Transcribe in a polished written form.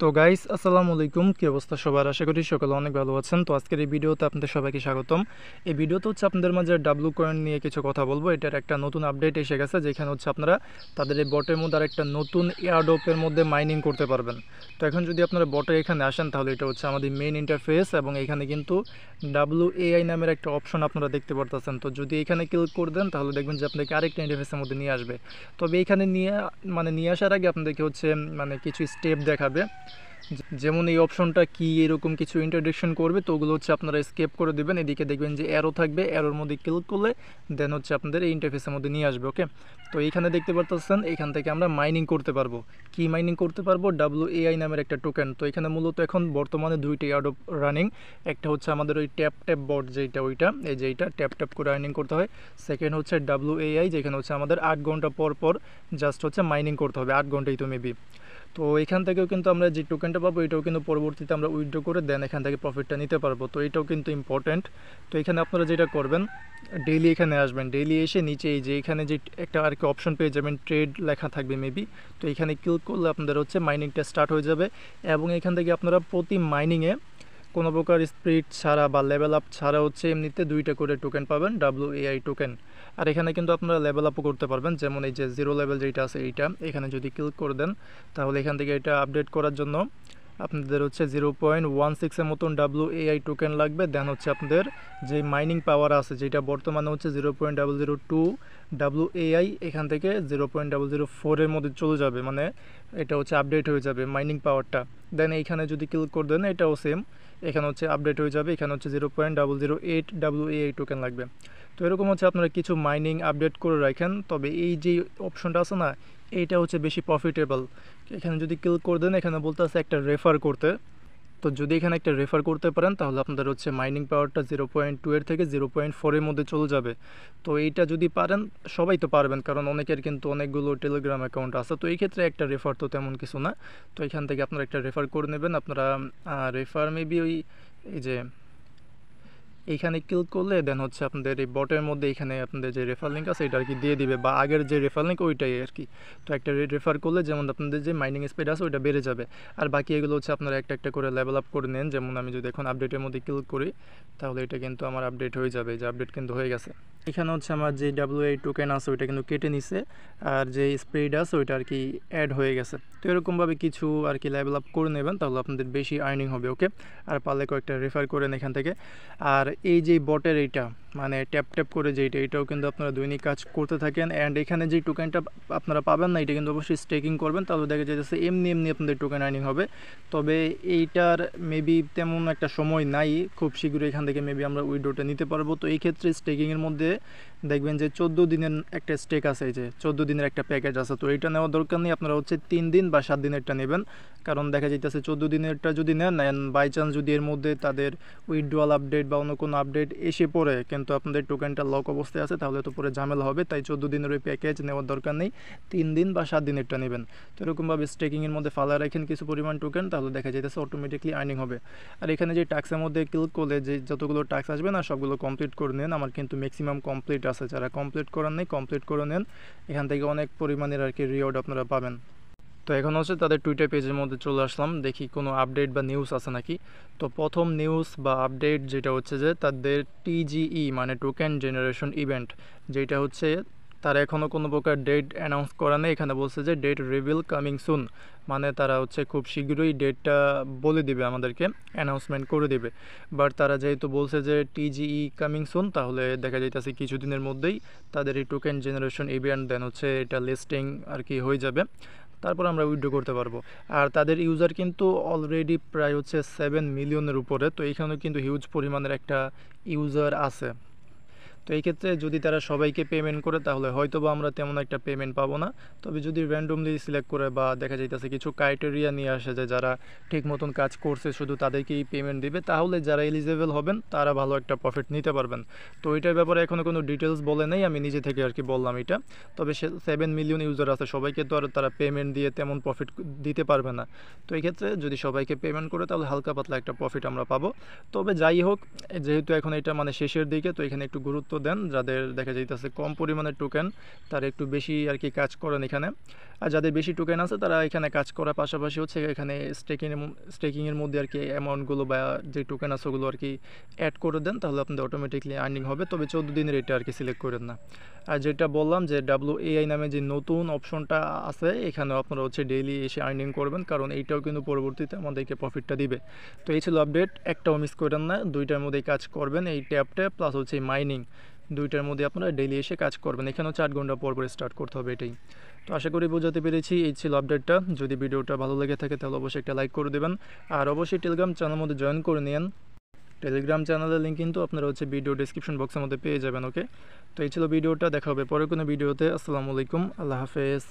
তো গাইস আসসালামু আলাইকুম, কি অবস্থা সবার? আশা করি সকলে অনেক ভালো আছেন। তো আজকের এই ভিডিওতে আপনাদের সবাইকে স্বাগতম। এই ভিডিওতে হচ্ছে আপনাদের মাঝে ডাব্লু কয়েন নিয়ে কিছু কথা বলবো। এটার একটা নতুন আপডেট এসে গেছে, যেখানে হচ্ছে আপনারা তাদের এই বটের মধ্যে আরেকটা নতুন এয়ারড্রপের মধ্যে মাইনিং করতে পারবেন। তো এখন যদি আপনারা বটে এখানে আসেন, তাহলে এটা হচ্ছে আমাদের মেইন ইন্টারফেস এবং এখানে কিন্তু WAI নামের একটা অপশন আপনারা দেখতে পারতেছেন। তো যদি এখানে ক্লিক করে দেন, তাহলে দেখবেন যে আপনাকে আরেকটা ইন্টারফেসের মধ্যে নিয়ে আসবে। তবে এখানে নিয়ে আসার আগে আপনাদেরকে হচ্ছে কিছু স্টেপ দেখাবে, যেমন এই অপশনটা কি এরকম কিছু ইন্ট্রোডাকশন করবে। তো ওগুলো হচ্ছে আপনারা স্কেপ করে দেবেন। এদিকে দেখবেন যে অ্যারো থাকবে, অ্যারোর মধ্যে ক্লিক করলে দেন হচ্ছে আপনাদের এই ইন্টারফেসের মধ্যে নিয়ে আসবে। ওকে, তো এইখানে দেখতে পারতেছেন, এখান থেকে আমরা মাইনিং করতে পারবো। কি মাইনিং করতে পারবো? WAI নামের একটা টোকেন। তো এখানে মূলত এখন বর্তমানে দুইটা এয়ারড্রপ রানিং। একটা হচ্ছে আমাদের ওই ট্যাপ বট, ওইটা এই যে এইটা ট্যাপ করে আর্নিং করতে হয়। সেকেন্ড হচ্ছে WAI, যেখানে হচ্ছে আমাদের 8 ঘন্টা পর পর জাস্ট হচ্ছে মাইনিং করতে হবে, 8 ঘন্টাই তো মেবি। তো এখান থেকেও কিন্তু আমরা যে টোকেনটা পাবো, এটাও কিন্তু পরবর্তীতে আমরা উইথড্র করে দেন এখান থেকে প্রফিটটা নিতে পারবো। তো এটাও কিন্তু ইম্পর্ট্যান্ট। তো এখানে আপনারা যেটা করবেন, ডেইলি এখানে আসবেন, ডেইলি এসে নিচে এই যে এখানে যে একটা আর কি অপশন পেয়ে যাবেন, ট্রেড লেখা থাকবে মেবি। তো এখানে ক্লিক করলে আপনাদের হচ্ছে মাইনিংটা স্টার্ট হয়ে যাবে এবং এখান থেকে আপনারা প্রতি মাইনিংয়ে কোনো প্রকার স্পিড ছাড়া বা লেভেল আপ ছাড়া হচ্ছে এমনিতে 2টা করে টোকেন পাবেন, WAI টোকেন। আর এখানে কিন্তু আপনারা লেভেল আপও করতে পারবেন, যেমন এই যে 0 লেভেল যেটা আছে এইটা, এখানে যদি ক্লিক করে দেন, তাহলে এখান থেকে এটা আপডেট করার জন্য আপনাদের হচ্ছে 0.16 মতন WAI টোকেন লাগবে। দেন হচ্ছে আপনাদের যে মাইনিং পাওয়ার আছে, যেটা বর্তমানে হচ্ছে 0.002 WAI, এখান থেকে 0.004 মধ্যে চলে যাবে, মানে এটা হচ্ছে আপডেট হয়ে যাবে মাইনিং পাওয়ারটা। দেন এইখানে যদি ক্লিক করে দেন, এটাও সেম, এখানে হচ্ছে আপডেট হয়ে যাবে, এখানে হচ্ছে 0.008 WAI টোকেন লাগবে। তো এরকম হচ্ছে আপনারা কিছু মাইনিং আপডেট করে রাখেন। তবে এই যে অপশনটা আছে না, এইটা হচ্ছে বেশি প্রফিটেবল। এখানে যদি ক্লিক করে দেন, এখানে বলতে আছে একটা রেফার করতে। তো যদি এখানে একটা রেফার করতে পারেন, তাহলে আপনাদের হচ্ছে মাইনিং পাওয়ারটা 0.2 এর থেকে 0.4 মধ্যে চলে যাবে। তো এইটা যদি পারেন, সবাই তো পারবেন, কারণ অনেকের কিন্তু অনেকগুলো টেলিগ্রাম অ্যাকাউন্ট আছে। তো এই ক্ষেত্রে একটা রেফার তো তেমন কিছু না। তো এখান থেকে আপনারা একটা রেফার করে নেবেন। আপনারা রেফার মেবি ওই এই যে এইখানে ক্লিক করলে দেন হচ্ছে আপনাদের এই বটের মধ্যে এখানে আপনাদের যে রেফার লিঙ্ক আছে এটা আর কি দিয়ে দিবে, বা আগের যে রেফার লিঙ্ক ওইটাই আর কি। তো একটা রেফার করলে যেমন আপনাদের যে মাইনিং স্পিড আছে ওইটা বেড়ে যাবে। আর বাকি এগুলো হচ্ছে আপনারা একটা একটা করে লেভেল আপ করে নেন। যেমন আমি যদি এখন আপডেটের মধ্যে ক্লিক করি, তাহলে এটা কিন্তু আমার আপডেট হয়ে যাবে, যে আপডেট কিন্তু হয়ে গেছে। এখানে হচ্ছে আমার যে WAI টোকেন আছে ওইটা কিন্তু কেটে নিছে, আর যে স্পিড আছে ওইটা আর কি অ্যাড হয়ে গেছে। তো এরকমভাবে কিছু আর কি লেভেল আপ করে নেবেন, তাহলে আপনাদের বেশি আর্নিং হবে। ওকে, আর পারলে কয়েকটা রেফার করেন এখান থেকে। আর এই যে বটের এইটা মানে ট্যাপ করে যেইটা, এটাও কিন্তু আপনারা দৈনিক কাজ করতে থাকেন। অ্যান্ড এখানে যে টোকেনটা আপনারা পাবেন না, এটা কিন্তু অবশ্যই স্টেকিং করবেন, তাহলে দেখা যাচ্ছে এমনি আপনাদের টোকেন আর্নিং হবে। তবে এইটার মেবি তেমন একটা সময় নাই, খুব শীঘ্রই এখান থেকে মেবি আমরা উইড্রোটা নিতে পারবো। তো এই ক্ষেত্রে স্টেকিংয়ের মধ্যে দেখবেন যে 14 দিনের একটা স্টেক আছে, এই যে 14 দিনের একটা প্যাকেজ আছে। তো এইটা নেওয়ার দরকার নেই, আপনারা হচ্ছে 3 দিন বা 7 দিনেরটা নেবেন। কারণ দেখা যাইতেছে 14 দিনেরটা যদি নেন, বাই চান্স যদি এর মধ্যে তাদের উইথড্রয়াল আপডেট বা অন্য কোনো আপডেট এসে পড়ে, কিন্তু আপনাদের টোকেনটা লক অবস্থায় আছে, তাহলে তো পরে ঝামেলা হবে। তাই 14 দিনের ওই প্যাকেজ নেওয়ার দরকার নেই, 3 দিন বা 7 দিনেরটা নেবেন। তো এরকমভাবে স্টেকিংয়ের মধ্যে ফালা রাখেন কিছু পরিমাণ টোকেন, তাহলে দেখা যাইতেছে অটোমেটিকলি আর্নিং হবে। আর এখানে যে টাস্কের মধ্যে ক্লিক করলে যে যতগুলো টাস্ক আসবে না, সবগুলো কমপ্লিট করে নেন। আমার কিন্তু ম্যাক্সিমাম কমপ্লিট আছে, যারা কমপ্লিট করার নেই কমপ্লিট করে নেন, এখান থেকে অনেক পরিমাণের আর কি রিওয়ার্ড আপনারা পাবেন। তো এখন হচ্ছে তাদের টুইটার পেজের মধ্যে চলে আসলাম, দেখি কোনো আপডেট বা নিউজ আছে নাকি। তো প্রথম নিউজ বা আপডেট যেটা হচ্ছে যে তাদের TGE মানে টোকেন জেনারেশন ইভেন্ট, যেটা হচ্ছে তারা এখনও কোনো প্রকার ডেট অ্যানাউন্স করা নেই। এখানে বলছে যে ডেট রিভিল কামিং সুন, মানে তারা হচ্ছে খুব শীঘ্রই ডেটটা বলে দিবে, আমাদেরকে অ্যানাউন্সমেন্ট করে দিবে। বাট তারা যেহেতু বলছে যে TGE কামিং সুন, তাহলে দেখা যাইতেছে কিছুদিনের মধ্যেই তাদের এই টোকেন জেনারেশন ইভেন্ট দেন হচ্ছে এটা লিস্টিং আর কি হয়ে যাবে, তারপর আমরা উইথড্র করতে পারবো। আর তাদের ইউজার কিন্তু অলরেডি প্রায় হচ্ছে 7 মিলিয়নের উপরে। তো এইখানেও কিন্তু হিউজ পরিমাণের একটা ইউজার আছে। তো এই ক্ষেত্রে যদি তারা সবাইকে পেমেন্ট করে, তাহলে হয়তো বা আমরা তেমন একটা পেমেন্ট পাবো না। তবে যদি র্যান্ডমলি সিলেক্ট করে বা দেখা যাইতেছে কিছু ক্রাইটেরিয়া নিয়ে আসে যে যারা ঠিক মতন কাজ করছে শুধু তাদেরকেই পেমেন্ট দিবে, তাহলে যারা এলিজেবল হবেন তারা ভালো একটা প্রফিট নিতে পারবেন। তো এটার ব্যাপারে এখনও কোনো ডিটেলস বলে নেই, আমি নিজে থেকে আর কি বললাম এটা। তবে 7 মিলিয়ন ইউজার আছে, সবাইকে তো আর তারা পেমেন্ট দিয়ে তেমন প্রফিট দিতে পারবে না। তো এই ক্ষেত্রে যদি সবাইকে পেমেন্ট করে, তাহলে হালকা পাতলা একটা প্রফিট আমরা পাবো। তবে যাই হোক, যেহেতু এখন এটা মানে শেষের দিকে, তো এখানে একটু গুরুত্ব দেন, যাদের দেখা যাইতেছে কম পরিমাণের টোকেন তারা একটু বেশি আর কি কাজ করেন এখানে। আর যাদের বেশি টোকেন আছে তারা এখানে কাজ করার পাশাপাশি হচ্ছে এখানে স্টেকিংয়ের মধ্যে আর কি অ্যামাউন্টগুলো বা যে টোকেন আছে ওগুলো আর কি অ্যাড করে দেন, তাহলে আপনাদের অটোমেটিকলি আর্নিং হবে। তবে 14 দিনের এটা আর কি সিলেক্ট করেন না। আর যেটা বললাম যে WAI নামে যে নতুন অপশনটা আছে, এখানে আপনারা হচ্ছে ডেইলি এসে আর্নিং করবেন, কারণ এইটাও কিন্তু পরবর্তীতে আমাদেরকে প্রফিটটা দিবে। তো এই ছিল আপডেট, একটাও মিস করেন না, দুইটার মধ্যেই কাজ করবেন। এই ট্যাপটা প্লাস হচ্ছে মাইনিং দুইটার মধ্যে আপনারা ডেইলি এসে কাজ করবেন। এখানেও 4 ঘন্টা পর পর স্টার্ট করতে হবে এটাই। তো আশা করি বোঝাতে পেরেছি। এই ছিল আপডেটটা। যদি ভিডিওটা ভালো লেগে থাকে তাহলে অবশ্যই একটা লাইক করে দেবেন, আর অবশ্যই টেলিগ্রাম চ্যানেলের মধ্যে জয়েন করে নিন। টেলিগ্রাম চ্যানেলের লিঙ্ক কিন্তু আপনারা হচ্ছে ভিডিও ডিসক্রিপশন বক্সের মধ্যে পেয়ে যাবেন। ওকে, তো এই ছিল ভিডিওটা, দেখা হবে পরে কোনো ভিডিওতে। আসসালামু আলাইকুম, আল্লাহ হাফেজ।